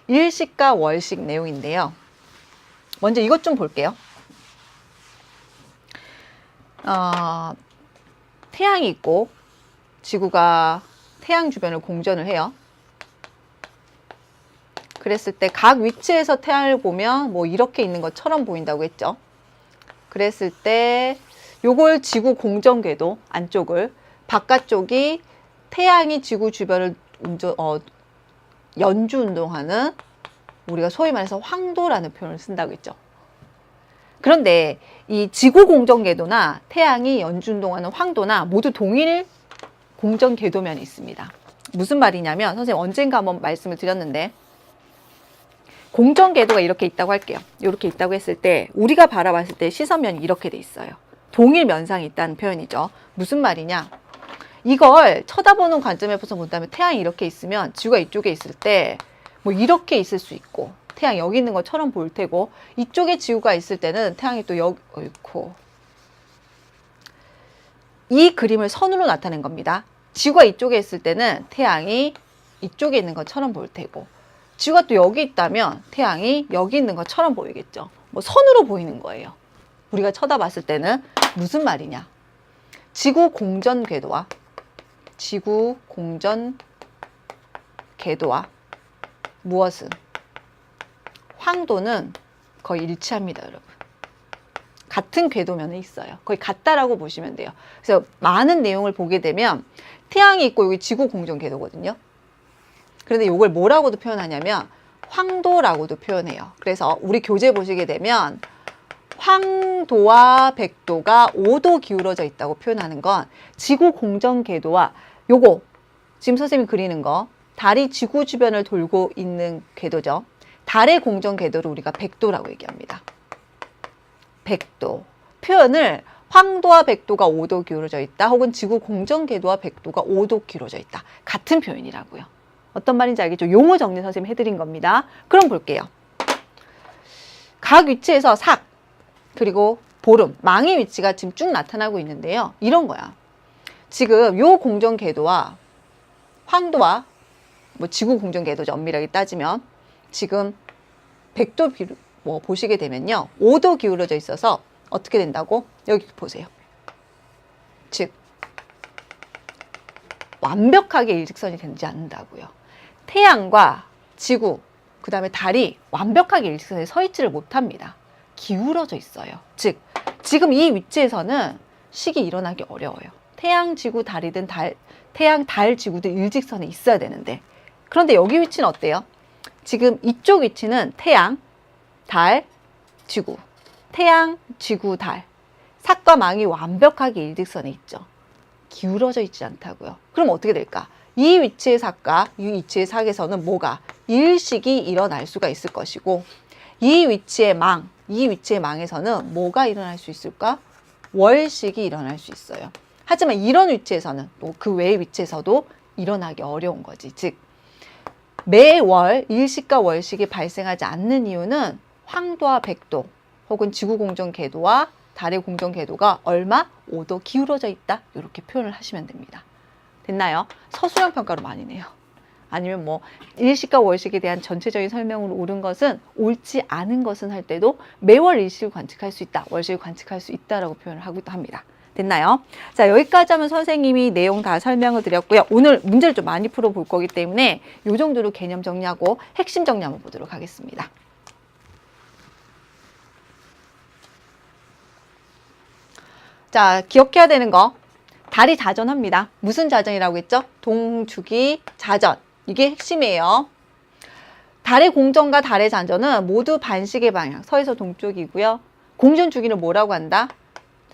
일식과 월식 내용인데요. 먼저 이것 좀 볼게요. 태양이 있고 지구가 태양 주변을 공전을 해요. 그랬을 때 각 위치에서 태양을 보면 뭐 이렇게 있는 것처럼 보인다고 했죠. 그랬을 때 요걸 지구 공전궤도 안쪽을, 바깥쪽이 태양이 지구 주변을 연주 운동하는, 우리가 소위 말해서 황도라는 표현을 쓴다고 했죠. 그런데 이 지구 공전궤도나 태양이 연주 운동하는 황도나 모두 동일 공전궤도면이 있습니다. 무슨 말이냐면 선생님 언젠가 한번 말씀을 드렸는데 공전궤도가 이렇게 있다고 할게요. 이렇게 있다고 했을 때 우리가 바라봤을 때 시선면이 이렇게 돼 있어요. 동일 면상이 있다는 표현이죠. 무슨 말이냐? 이걸 쳐다보는 관점에서 본다면 태양이 이렇게 있으면 지구가 이쪽에 있을 때 뭐 이렇게 있을 수 있고 태양이 여기 있는 것처럼 보일 테고, 이쪽에 지구가 있을 때는 태양이 또 여기 있고, 이 그림을 선으로 나타낸 겁니다. 지구가 이쪽에 있을 때는 태양이 이쪽에 있는 것처럼 보일 테고, 지구가 또 여기 있다면 태양이 여기 있는 것처럼 보이겠죠. 뭐 선으로 보이는 거예요. 우리가 쳐다봤을 때는 무슨 말이냐? 지구 공전 궤도와 무엇은? 황도는 거의 일치합니다, 여러분. 같은 궤도면에 있어요. 거의 같다라고 보시면 돼요. 그래서 많은 내용을 보게 되면 태양이 있고 여기 지구 공전 궤도거든요. 그런데 이걸 뭐라고도 표현하냐면 황도라고도 표현해요. 그래서 우리 교재 보시게 되면 황도와 백도가 5도 기울어져 있다고 표현하는 건 지구 공전 궤도와 요거 지금 선생님이 그리는 거 달이 지구 주변을 돌고 있는 궤도죠. 달의 공전 궤도를 우리가 백도라고 얘기합니다. 백도. 표현을 황도와 백도가 5도 기울어져 있다. 혹은 지구 공전 궤도와 백도가 5도 기울어져 있다. 같은 표현이라고요. 어떤 말인지 알겠죠? 용어 정리 선생님 해드린 겁니다. 그럼 볼게요. 각 위치에서 삭, 그리고 보름, 망의 위치가 지금 쭉 나타나고 있는데요. 이런 거야. 지금 요 공전 궤도와 황도와 뭐 지구 공전 궤도죠. 엄밀하게 따지면 지금 백도 보시게 되면요. 5도 기울어져 있어서 어떻게 된다고? 여기 보세요. 즉 완벽하게 일직선이 되지 않는다고요. 태양과 지구, 그 다음에 달이 완벽하게 일직선에 서 있지를 못합니다. 기울어져 있어요. 즉 지금 이 위치에서는 식이 일어나기 어려워요. 태양, 지구, 달이든 태양, 달, 지구든 일직선에 있어야 되는데 그런데 여기 위치는 어때요? 지금 이쪽 위치는 태양, 달, 지구, 태양, 지구, 달. 삭과 망이 완벽하게 일직선에 있죠. 기울어져 있지 않다고요. 그럼 어떻게 될까? 이 위치의 삭과 이 위치의 삭에서는 뭐가? 일식이 일어날 수가 있을 것이고 이 위치의 망에서는 뭐가 일어날 수 있을까? 월식이 일어날 수 있어요. 하지만 이런 위치에서는 또 그 외의 위치에서도 일어나기 어려운 거지. 즉 매월 일식과 월식이 발생하지 않는 이유는 황도와 백도 혹은 지구 공전 궤도와 달의 공전 궤도가 얼마? 5도 기울어져 있다. 이렇게 표현을 하시면 됩니다. 됐나요? 서술형 평가로 많이 내요. 아니면 뭐 일식과 월식에 대한 전체적인 설명으로 옳은 것은 옳지 않은 것은 할 때도 매월 일식을 관측할 수 있다. 월식을 관측할 수 있다라고 표현을 하기도 합니다. 됐나요? 자, 여기까지 하면 선생님이 내용 다 설명을 드렸고요. 오늘 문제를 좀 많이 풀어볼 거기 때문에 이 정도로 개념 정리하고 핵심 정리 한번 보도록 하겠습니다. 자, 기억해야 되는 거. 달이 자전합니다. 무슨 자전이라고 했죠? 동주기 자전. 이게 핵심이에요. 달의 공전과 달의 자전은 모두 반시계 방향, 서에서 동쪽이고요. 공전 주기는 뭐라고 한다?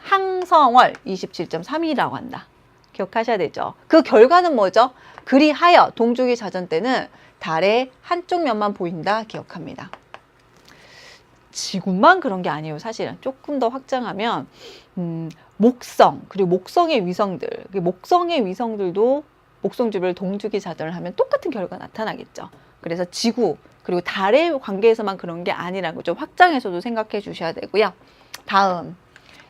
항성월 27.3이라고 한다. 기억하셔야 되죠. 그 결과는 뭐죠? 그리하여 동주기 자전 때는 달의 한쪽 면만 보인다. 기억합니다. 지구만 그런 게 아니에요. 사실은 조금 더 확장하면 목성, 그리고 목성의 위성들, 목성의 위성들도 목성 주변을 동주기 자전을 하면 똑같은 결과가 나타나겠죠. 그래서 지구 그리고 달의 관계에서만 그런 게 아니라는 거 좀 확장해서도 생각해 주셔야 되고요. 다음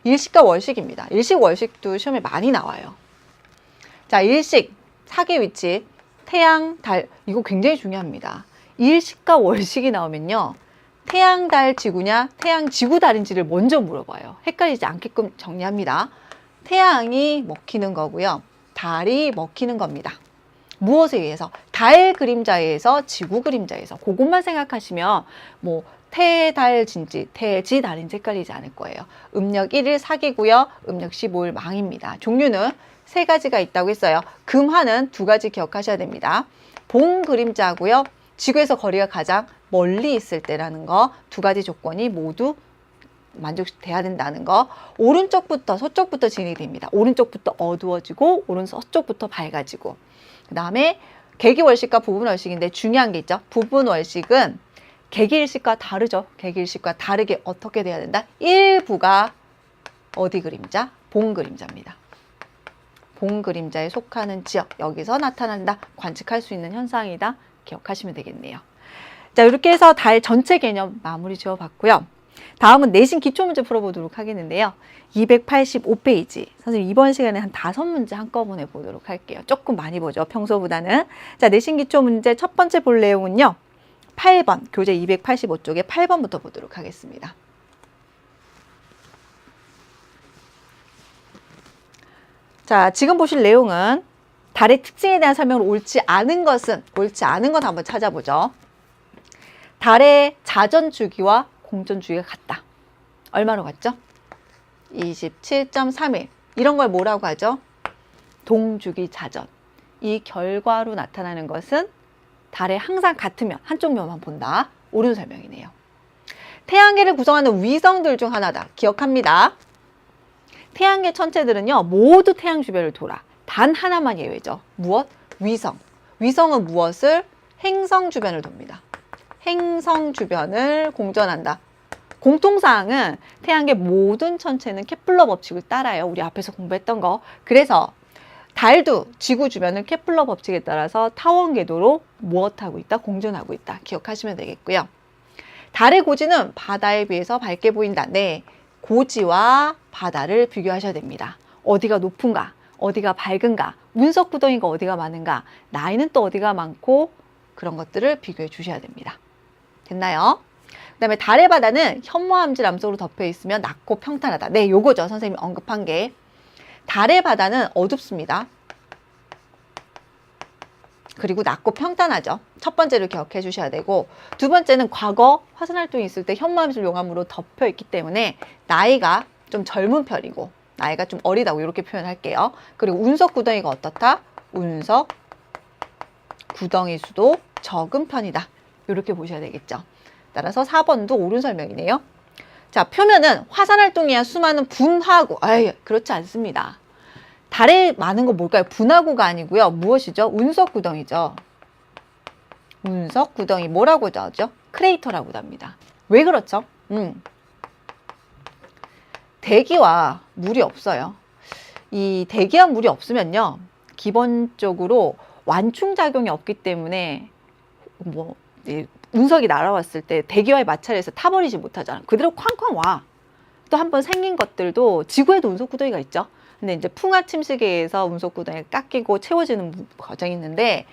일식과 월식입니다. 일식, 월식도 시험에 많이 나와요. 자, 일식, 사계 위치, 태양, 달, 이거 굉장히 중요합니다. 일식과 월식이 나오면요. 태양, 달, 지구냐, 태양, 지구, 달인지를 먼저 물어봐요. 헷갈리지 않게끔 정리합니다. 태양이 먹히는 거고요. 달이 먹히는 겁니다. 무엇에 의해서? 달 그림자에 의해서, 지구 그림자에서. 그것만 생각하시면 뭐 태달 진지, 태지 달인지 헷갈리지 않을 거예요. 음력 1일 사기고요. 음력 15일 망입니다. 종류는 3가지가 있다고 했어요. 금화는 2가지 기억하셔야 됩니다. 봉 그림자고요. 지구에서 거리가 가장 멀리 있을 때라는 거 2가지 조건이 모두 만족돼야 된다는 거. 오른쪽부터 서쪽부터 진행이 됩니다. 오른쪽부터 어두워지고 서쪽부터 밝아지고. 그 다음에 계기월식과 부분월식인데 중요한 게 있죠. 부분월식은 계기일식과 다르죠. 계기일식과 다르게 어떻게 돼야 된다? 일부가 어디 그림자? 봉 그림자입니다. 봉 그림자에 속하는 지역, 여기서 나타난다. 관측할 수 있는 현상이다. 기억하시면 되겠네요. 자, 이렇게 해서 달 전체 개념 마무리 지어봤고요. 다음은 내신 기초문제 풀어보도록 하겠는데요. 285페이지. 선생님 이번 시간에 한 5문제 한꺼번에 보도록 할게요. 조금 많이 보죠. 평소보다는. 자, 내신 기초문제 첫 번째 볼 내용은요. 8번, 교재 285쪽에 8번부터 보도록 하겠습니다. 자, 지금 보실 내용은 달의 특징에 대한 설명을 옳지 않은 것 한번 찾아보죠. 달의 자전 주기와 공전 주기가 같다. 얼마로 같죠? 27.3일. 이런 걸 뭐라고 하죠? 동주기 자전. 이 결과로 나타나는 것은 달에 항상 같으면 한쪽 면만 본다. 옳은 설명이네요. 태양계를 구성하는 위성들 중 하나다. 기억합니다. 태양계 천체들은요, 모두 태양 주변을 돌아. 단 하나만 예외죠. 무엇? 위성. 위성은 무엇을? 행성 주변을 돕니다. 행성 주변을 공전한다. 공통사항은 태양계 모든 천체는 케플러 법칙을 따라요. 우리 앞에서 공부했던 거. 그래서 달도 지구 주변을 케플러 법칙에 따라서 타원 궤도로 무엇하고 있다? 공전하고 있다. 기억하시면 되겠고요. 달의 고지는 바다에 비해서 밝게 보인다. 네, 고지와 바다를 비교하셔야 됩니다. 어디가 높은가? 어디가 밝은가? 운석 구덩이가 어디가 많은가? 나이는 또 어디가 많고? 그런 것들을 비교해 주셔야 됩니다. 됐나요? 그 다음에 달의 바다는 현무암질 암석으로 덮여 있으면 낮고 평탄하다. 네, 요거죠. 선생님이 언급한 게. 달의 바다는 어둡습니다. 그리고 낮고 평탄하죠. 첫 번째를 기억해 주셔야 되고, 두 번째는 과거 화산활동이 있을 때 현무암질 용암으로 덮여 있기 때문에 나이가 좀 젊은 편이고 나이가 좀 어리다고 이렇게 표현할게요. 그리고 운석 구덩이가 어떻다? 운석 구덩이 수도 적은 편이다. 이렇게 보셔야 되겠죠. 따라서 4번도 옳은 설명이네요. 자, 표면은 화산활동에 의한 수많은 분화구. 그렇지 않습니다. 달에 많은 거 뭘까요? 분화구가 아니고요. 무엇이죠? 운석 구덩이죠. 운석 구덩이 뭐라고 하죠? 크레이터라고 합니다. 왜 그렇죠? 대기와 물이 없어요. 이 대기와 물이 없으면요, 기본적으로 완충작용이 없기 때문에 운석이 날아왔을 때 대기와의 마찰에서 타버리지 못하잖아. 그대로 쾅쾅 와. 또 한 번 생긴 것들도 지구에도 운석 구덩이가 있죠. 근데 이제 풍화 침식에 의해서 운석 구덩이가 깎이고 채워지는 과정이 있는데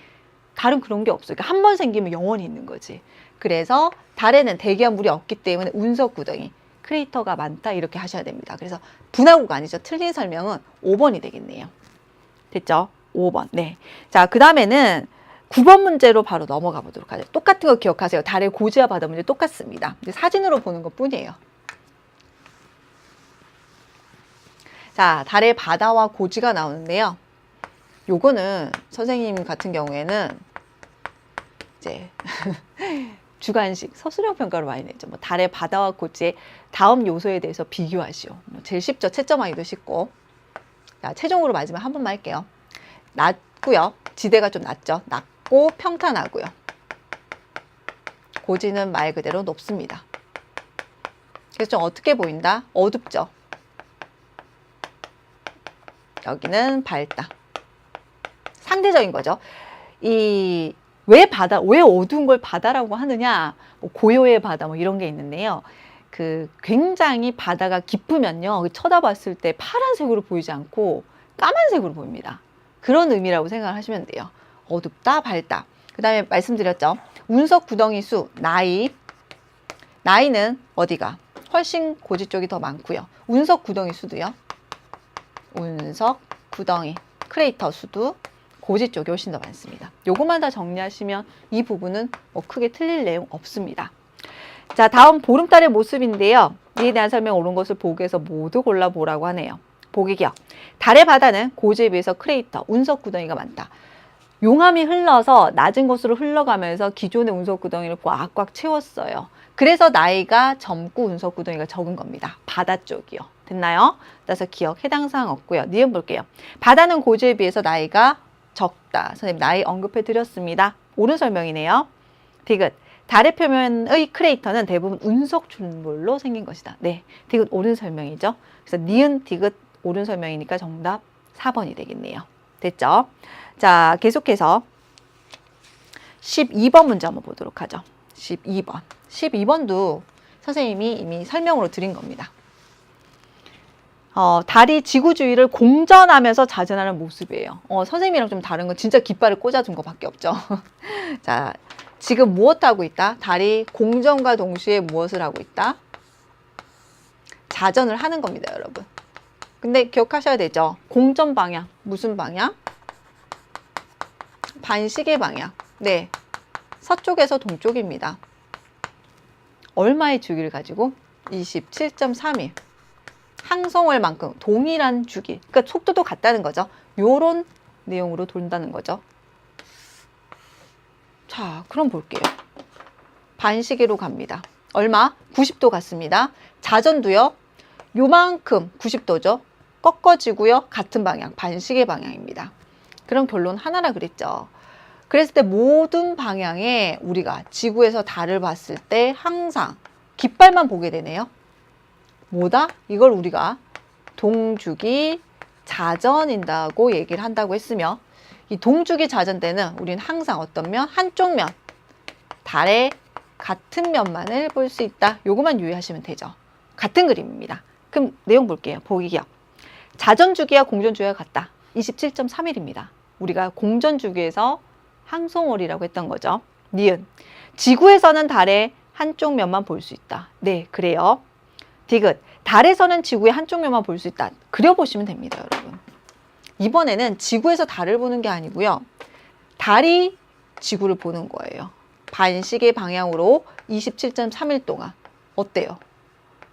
달은 그런 게 없어요. 그러니까 한 번 생기면 영원히 있는 거지. 그래서 달에는 대기와 물이 없기 때문에 운석 구덩이, 크레이터가 많다 이렇게 하셔야 됩니다. 그래서 분화구가 아니죠. 틀린 설명은 5번이 되겠네요. 됐죠? 5번. 네. 자, 그 다음에는 9번 문제로 바로 넘어가 보도록 하죠. 똑같은 거 기억하세요. 달의 고지와 바다 문제 똑같습니다. 사진으로 보는 것 뿐이에요. 자, 달의 바다와 고지가 나오는데요. 요거는 선생님 같은 경우에는 이제 주관식 서술형 평가로 많이 내죠. 뭐 달의 바다와 고지의 다음 요소에 대해서 비교하시오. 제일 쉽죠. 채점하기도 쉽고. 자, 최종으로 마지막 한 번만 할게요. 낮고요. 지대가 좀 낮죠. 낮고 평탄하고요. 고지는 말 그대로 높습니다. 그래서 좀 어떻게 보인다? 어둡죠. 여기는 밝다. 상대적인 거죠. 왜 어두운 걸 바다라고 하느냐? 뭐 고요의 바다, 뭐 이런 게 있는데요. 굉장히 바다가 깊으면요, 쳐다봤을 때 파란색으로 보이지 않고 까만색으로 보입니다. 그런 의미라고 생각하시면 돼요. 어둡다, 밝다. 그 다음에 말씀드렸죠. 운석 구덩이 수, 나이는 어디가? 훨씬 고지 쪽이 더 많고요. 운석 구덩이 수도요. 운석 구덩이, 크레이터 수도 고지 쪽이 훨씬 더 많습니다. 요것만 다 정리하시면 이 부분은 뭐 크게 틀릴 내용 없습니다. 자, 다음 보름달의 모습인데요. 이에 대한 설명 옳은 것을 보기에서 모두 골라보라고 하네요. 보기 기억. 달의 바다는 고지에 비해서 크레이터, 운석 구덩이가 많다. 용암이 흘러서 낮은 곳으로 흘러가면서 기존의 운석 구덩이를 꽉꽉 채웠어요. 그래서 나이가 젊고 운석 구덩이가 적은 겁니다. 바다 쪽이요. 됐나요? 따라서 기억 해당 사항 없고요. 니은 볼게요. 바다는 고지에 비해서 나이가 적다. 선생님 나이 언급해 드렸습니다. 옳은 설명이네요. 디귿. 달의 표면의 크레이터는 대부분 운석 출물로 생긴 것이다. 네, 디귿 옳은 설명이죠. 그래서 니은 디귿 옳은 설명이니까 정답 4번이 되겠네요. 됐죠? 자, 계속해서 12번 문제 한번 보도록 하죠. 12번. 12번도 선생님이 이미 설명으로 드린 겁니다. 달이 지구 주위를 공전하면서 자전하는 모습이에요. 선생님이랑 좀 다른 건 진짜 깃발을 꽂아준 것밖에 없죠. 자, 지금 무엇 하고 있다? 달이 공전과 동시에 무엇을 하고 있다? 자전을 하는 겁니다, 여러분. 근데 기억하셔야 되죠. 공전 방향. 무슨 방향? 반시계 방향. 네. 서쪽에서 동쪽입니다. 얼마의 주기를 가지고? 27.3일. 항성월만큼 동일한 주기. 그러니까 속도도 같다는 거죠. 요런 내용으로 돈다는 거죠. 자, 그럼 볼게요. 반시계로 갑니다. 얼마? 90도 같습니다. 자전도요. 요만큼 90도죠. 꺾어지고요. 같은 방향, 반시계 방향입니다. 그럼 결론 하나라 그랬죠. 그랬을 때 모든 방향에 우리가 지구에서 달을 봤을 때 항상 깃발만 보게 되네요. 뭐다? 이걸 우리가 동주기 자전인다고 얘기를 한다고 했으며, 이 동주기 자전 때는 우리는 항상 어떤 면? 한쪽 면, 달의 같은 면만을 볼 수 있다. 요것만 유의하시면 되죠. 같은 그림입니다. 그럼 내용 볼게요. 보기 기억. 자전주기와 공전주기가 같다. 27.3일입니다. 우리가 공전주기에서 항성월이라고 했던 거죠. 니은. 지구에서는 달의 한쪽 면만 볼 수 있다. 네, 그래요. 디귿. 달에서는 지구의 한쪽 면만 볼 수 있다. 그려보시면 됩니다, 여러분. 이번에는 지구에서 달을 보는 게 아니고요. 달이 지구를 보는 거예요. 반시계 방향으로 27.3일 동안. 어때요?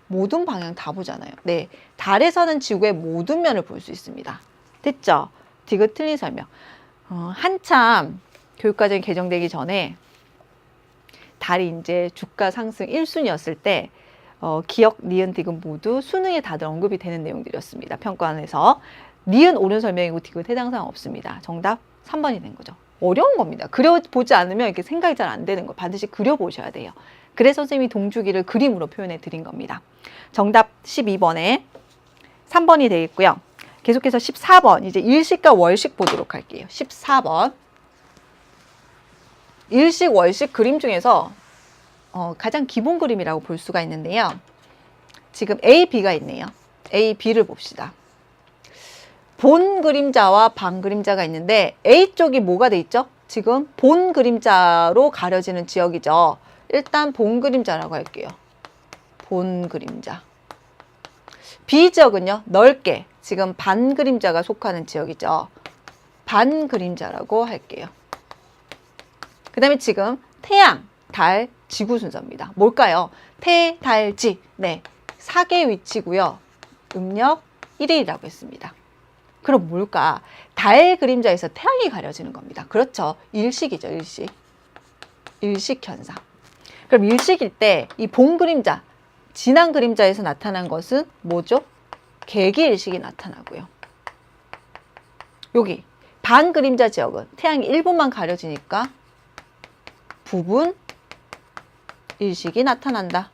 모든 방향 다 보잖아요. 네, 달에서는 지구의 모든 면을 볼 수 있습니다. 됐죠? 디귿 틀린 설명. 한참 교육과정이 개정되기 전에 달이 이제 주가 상승 1순위였을 때 기억, 니은, 디귿 모두 수능에 다들 언급이 되는 내용들이었습니다. 평가원에서. 니은 옳은 설명이고 디귿 해당 사항 없습니다. 정답 3번이 된 거죠. 어려운 겁니다. 그려보지 않으면 이렇게 생각이 잘 안 되는 거 반드시 그려보셔야 돼요. 그래서 선생님이 동주기를 그림으로 표현해 드린 겁니다. 정답 12번에 3번이 되겠고요. 계속해서 14번, 이제 일식과 월식 보도록 할게요. 14번. 일식, 월식 그림 중에서 가장 기본 그림이라고 볼 수가 있는데요. 지금 A, B가 있네요. A, B를 봅시다. 본 그림자와 반 그림자가 있는데 A 쪽이 뭐가 돼 있죠? 지금 본 그림자로 가려지는 지역이죠. 일단 본 그림자라고 할게요. 본 그림자. B 지역은요, 넓게 지금 반 그림자가 속하는 지역이죠. 반 그림자라고 할게요. 그 다음에 지금 태양, 달, 지구 순서입니다. 뭘까요? 태, 달, 지. 네, 사계 위치고요. 음력 1일이라고 했습니다. 그럼 뭘까? 달 그림자에서 태양이 가려지는 겁니다. 그렇죠. 일식이죠, 일식. 일식 현상. 그럼 일식일 때 이 본 그림자, 진한 그림자에서 나타난 것은 뭐죠? 개기일식이 나타나고요. 여기 반 그림자 지역은 태양이 일부만 가려지니까 부분 일식이 나타난다.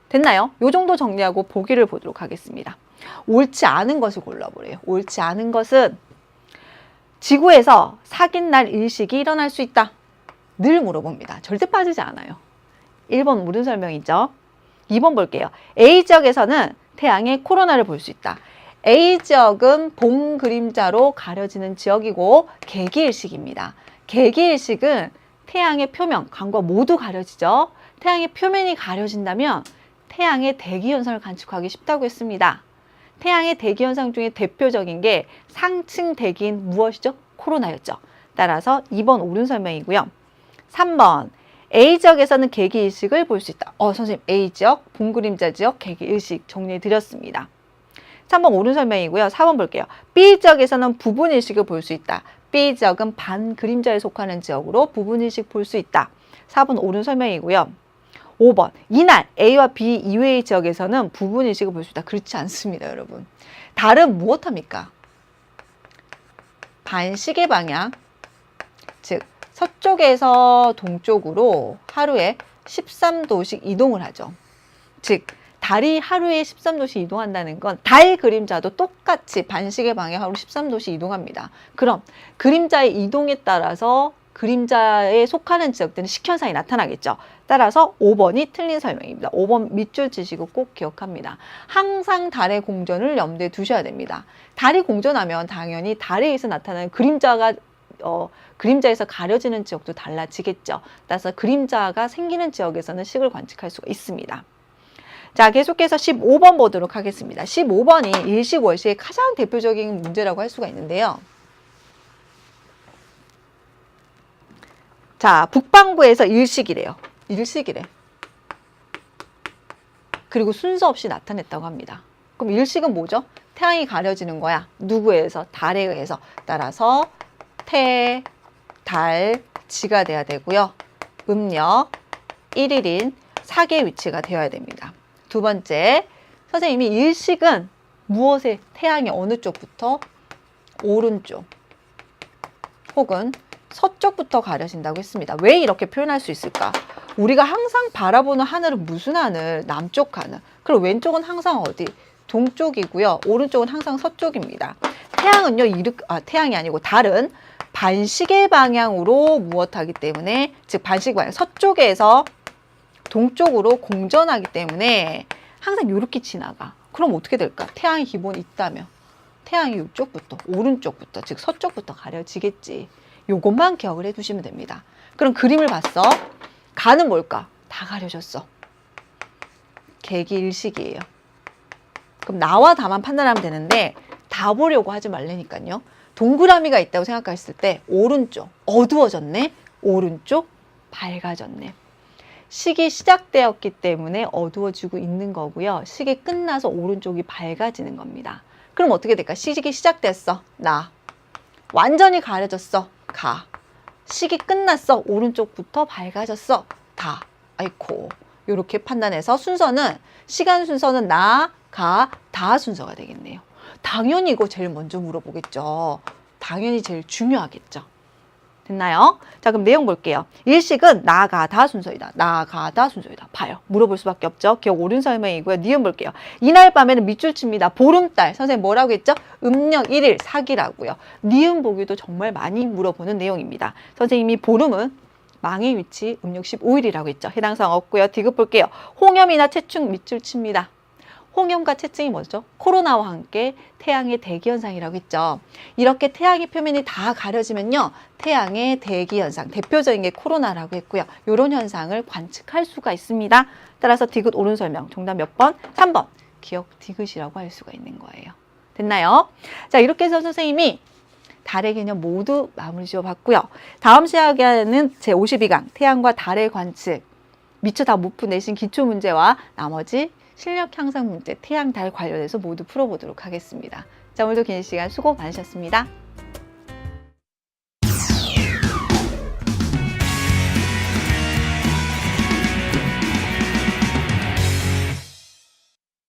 됐나요? 요 정도 정리하고 보기를 보도록 하겠습니다. 옳지 않은 것을 골라보래요. 옳지 않은 것은 지구에서 사귄 날 일식이 일어날 수 있다. 늘 물어봅니다. 절대 빠지지 않아요. 1번 무슨 설명이죠? 2번 볼게요. A지역에서는 태양의 코로나를 볼 수 있다. A지역은 본 그림자로 가려지는 지역이고 개기일식입니다. 개기일식은 태양의 표면, 광과 모두 가려지죠. 태양의 표면이 가려진다면 태양의 대기현상을 관측하기 쉽다고 했습니다. 태양의 대기현상 중에 대표적인 게 상층 대기인 무엇이죠? 코로나였죠. 따라서 2번 옳은 설명이고요. 3번 A지역에서는 개기일식을 볼 수 있다. 선생님 A지역, 본 그림자 지역, 개기일식 정리해 드렸습니다. 3번 옳은 설명이고요. 4번 볼게요. B지역에서는 부분일식을 볼 수 있다. B지역은 반 그림자에 속하는 지역으로 부분일식 볼 수 있다. 4번 옳은 설명이고요. 5번 이날 A와 B 이외의 지역에서는 부분일식을 볼 수 있다. 그렇지 않습니다, 여러분. 달은 무엇합니까? 반시계 방향, 즉 서쪽에서 동쪽으로 하루에 13도씩 이동을 하죠. 즉 달이 하루에 13도씩 이동한다는 건 달 그림자도 똑같이 반시계 방향으로 13도씩 이동합니다. 그럼 그림자의 이동에 따라서 그림자에 속하는 지역들은 식현상이 나타나겠죠. 따라서 5번이 틀린 설명입니다. 5번 밑줄 치시고 꼭 기억합니다. 항상 달의 공전을 염두에 두셔야 됩니다. 달이 공전하면 당연히 달에서 나타나는 그림자가 그림자에서 가려지는 지역도 달라지겠죠. 따라서 그림자가 생기는 지역에서는 식을 관측할 수가 있습니다. 자, 계속해서 15번 보도록 하겠습니다. 15번이 일식 월식의 가장 대표적인 문제라고 할 수가 있는데요. 자, 북방부에서 일식이래요. 일식이래. 그리고 순서 없이 나타냈다고 합니다. 그럼 일식은 뭐죠? 태양이 가려지는 거야. 누구에 의해서? 달에 의해서. 따라서 태, 달, 지가 돼야 되고요. 음력, 1일인 사계의 위치가 되어야 됩니다. 두 번째, 선생님이 일식은 무엇에 태양이 어느 쪽부터? 오른쪽 혹은 서쪽부터 가려진다고 했습니다. 왜 이렇게 표현할 수 있을까? 우리가 항상 바라보는 하늘은 무슨 하늘? 남쪽 하늘. 그리고 왼쪽은 항상 어디? 동쪽이고요. 오른쪽은 항상 서쪽입니다. 태양은요, 태양이 아니고 달은 반시계 방향으로 무엇하기 때문에, 즉 반시계 방향, 서쪽에서 동쪽으로 공전하기 때문에 항상 이렇게 지나가. 그럼 어떻게 될까? 태양이 기본 있다며. 태양이 이쪽부터, 오른쪽부터, 즉 서쪽부터 가려지겠지. 요것만 기억을 해두시면 됩니다. 그럼 그림을 봤어. 가는 뭘까? 다 가려졌어. 개기일식이에요. 그럼 나와 다만 판단하면 되는데 다 보려고 하지 말라니까요. 동그라미가 있다고 생각했을 때 오른쪽 어두워졌네. 오른쪽 밝아졌네. 식이 시작되었기 때문에 어두워지고 있는 거고요. 식이 끝나서 오른쪽이 밝아지는 겁니다. 그럼 어떻게 될까? 식이 시작됐어. 나. 완전히 가려졌어. 가. 식이 끝났어. 오른쪽부터 밝아졌어. 다. 아이코. 이렇게 판단해서 순서는, 시간 순서는 나, 가, 다 순서가 되겠네요. 당연히 이거 제일 먼저 물어보겠죠. 당연히 제일 중요하겠죠. 됐나요? 자, 그럼 내용 볼게요. 일식은 나, 가, 다 순서이다. 나, 가, 다 순서이다. 봐요. 물어볼 수밖에 없죠. 기억 옳은 설명이고요. 니은 볼게요. 이날 밤에는 밑줄 칩니다. 보름달. 선생님 뭐라고 했죠? 음력 1일 사기라고요. 니은 보기도 정말 많이 물어보는 내용입니다. 선생님이 보름은 망의 위치 음력 15일이라고 했죠. 해당사항 없고요. 디귿 볼게요. 홍염이나 채충 밑줄 칩니다. 홍염과 채증이 뭐죠? 코로나와 함께 태양의 대기현상이라고 했죠. 이렇게 태양의 표면이 다 가려지면요. 태양의 대기현상, 대표적인 게 코로나라고 했고요. 이런 현상을 관측할 수가 있습니다. 따라서 디귿 옳은 설명. 정답 몇 번? 3번. 기억 디귿이라고 할 수가 있는 거예요. 됐나요? 자, 이렇게 해서 선생님이 달의 개념 모두 마무리 지어봤고요. 다음 시간에는 제52강 태양과 달의 관측 미처 다 못 푼 내신 기초 문제와 나머지 실력 향상 문제 태양 달 관련해서 모두 풀어보도록 하겠습니다. 자, 오늘도 긴 시간 수고 많으셨습니다.